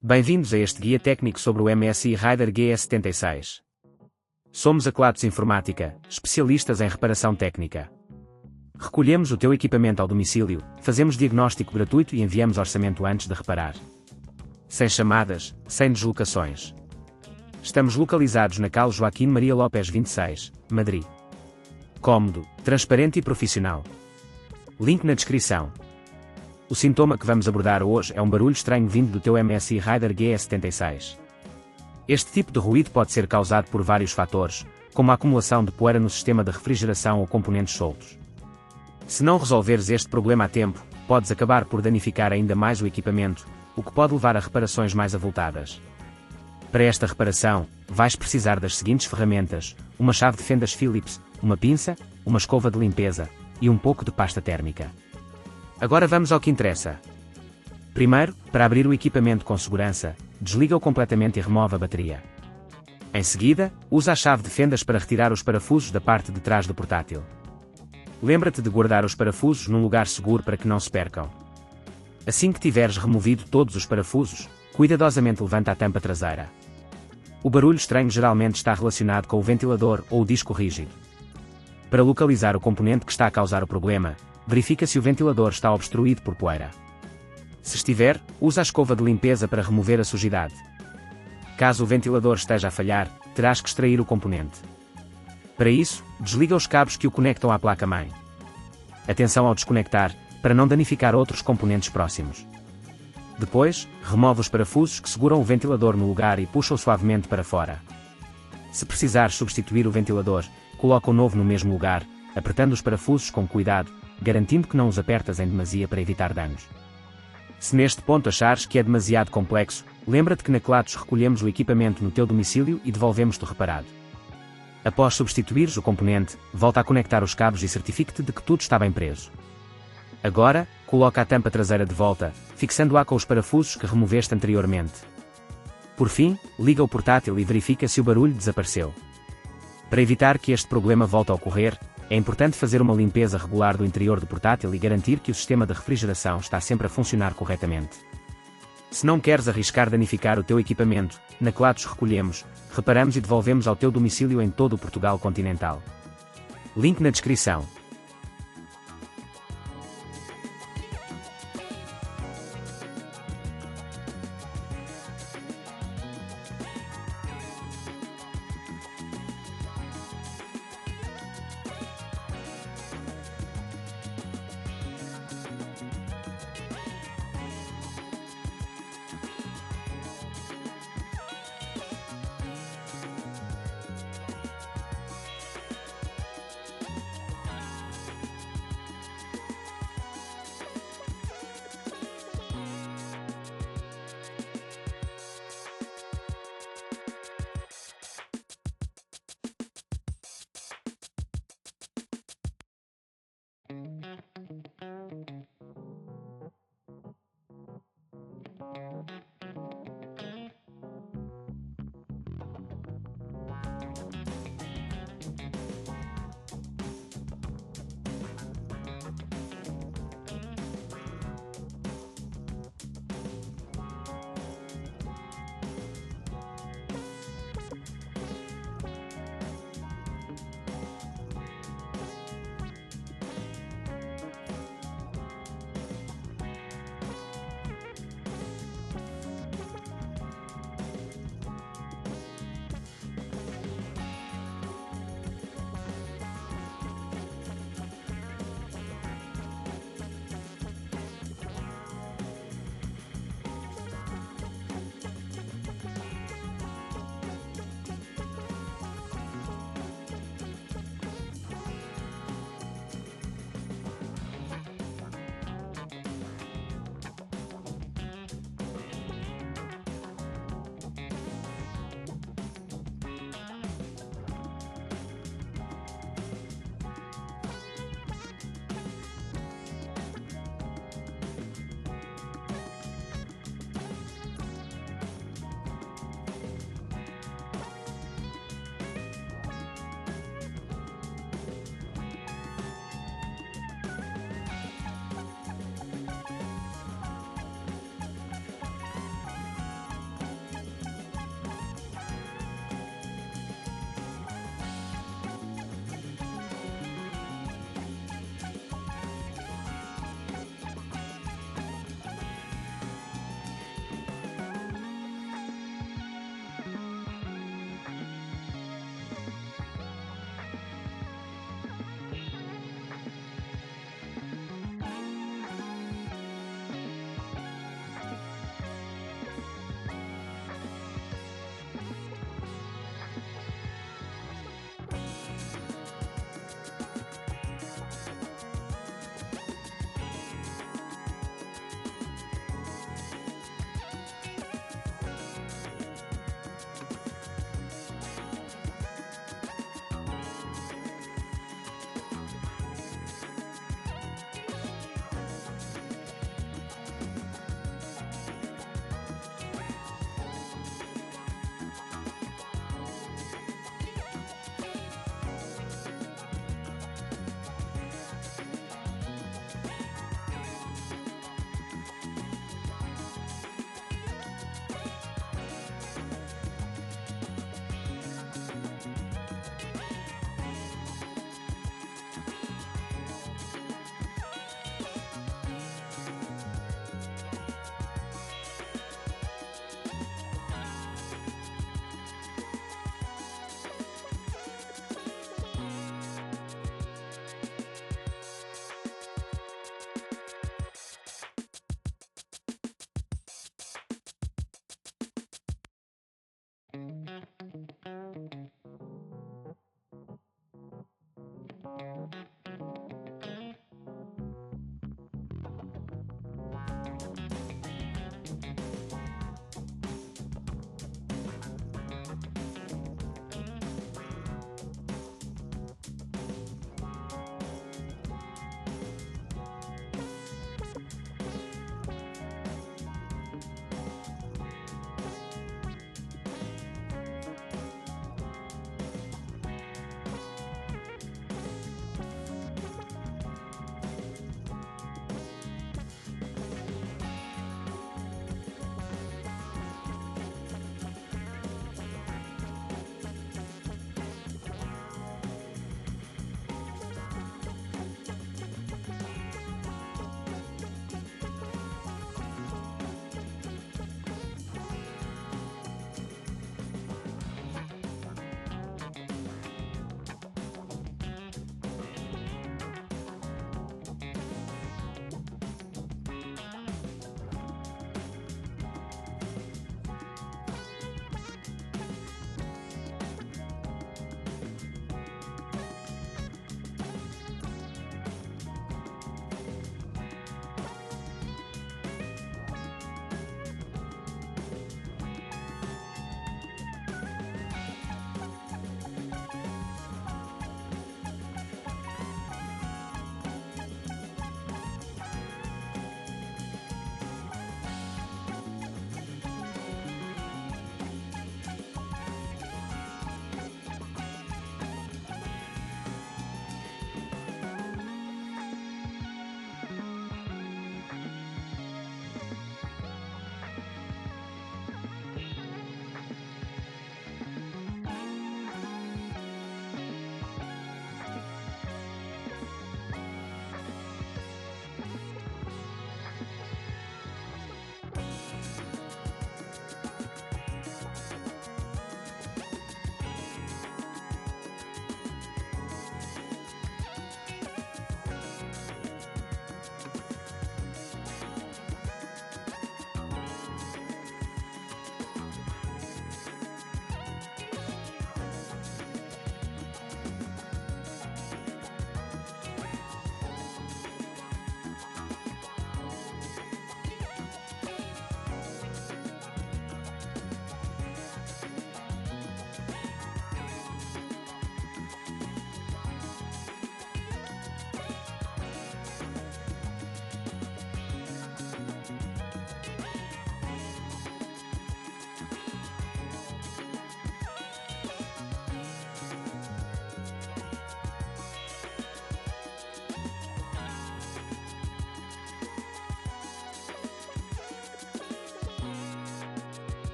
Bem-vindos a este guia técnico sobre o MSI Raider GE76. Somos a Kelatos Informática, especialistas em reparação técnica. Recolhemos o teu equipamento ao domicílio, fazemos diagnóstico gratuito e enviamos orçamento antes de reparar. Sem chamadas, sem deslocações. Estamos localizados na Cal Joaquim Maria Lopes 26, Madrid. Cómodo, transparente e profissional. Link na descrição. O sintoma que vamos abordar hoje é um barulho estranho vindo do teu MSI Raider GE76. Este tipo de ruído pode ser causado por vários fatores, como a acumulação de poeira no sistema de refrigeração ou componentes soltos. Se não resolveres este problema a tempo, podes acabar por danificar ainda mais o equipamento, o que pode levar a reparações mais avultadas. Para esta reparação, vais precisar das seguintes ferramentas: uma chave de fendas Phillips, uma pinça, uma escova de limpeza e um pouco de pasta térmica. Agora vamos ao que interessa. Primeiro, para abrir o equipamento com segurança, desliga-o completamente e remove a bateria. Em seguida, usa a chave de fendas para retirar os parafusos da parte de trás do portátil. Lembra-te de guardar os parafusos num lugar seguro para que não se percam. Assim que tiveres removido todos os parafusos, cuidadosamente levanta a tampa traseira. O barulho estranho geralmente está relacionado com o ventilador ou o disco rígido. Para localizar o componente que está a causar o problema, verifica se o ventilador está obstruído por poeira. Se estiver, usa a escova de limpeza para remover a sujidade. Caso o ventilador esteja a falhar, terás que extrair o componente. Para isso, desliga os cabos que o conectam à placa-mãe. Atenção ao desconectar, para não danificar outros componentes próximos. Depois, remove os parafusos que seguram o ventilador no lugar e puxa-o suavemente para fora. Se precisares substituir o ventilador, coloca o novo no mesmo lugar, apertando os parafusos com cuidado, garantindo que não os apertas em demasia para evitar danos. Se neste ponto achares que é demasiado complexo, lembra-te que na Kelatos recolhemos o equipamento no teu domicílio e devolvemos-te o reparado. Após substituires o componente, volta a conectar os cabos e certifique-te de que tudo está bem preso. Agora, coloca a tampa traseira de volta, fixando-a com os parafusos que removeste anteriormente. Por fim, liga o portátil e verifica se o barulho desapareceu. Para evitar que este problema volte a ocorrer, é importante fazer uma limpeza regular do interior do portátil e garantir que o sistema de refrigeração está sempre a funcionar corretamente. Se não queres arriscar danificar o teu equipamento, na Kelatos recolhemos, reparamos e devolvemos ao teu domicílio em todo o Portugal continental. Link na descrição.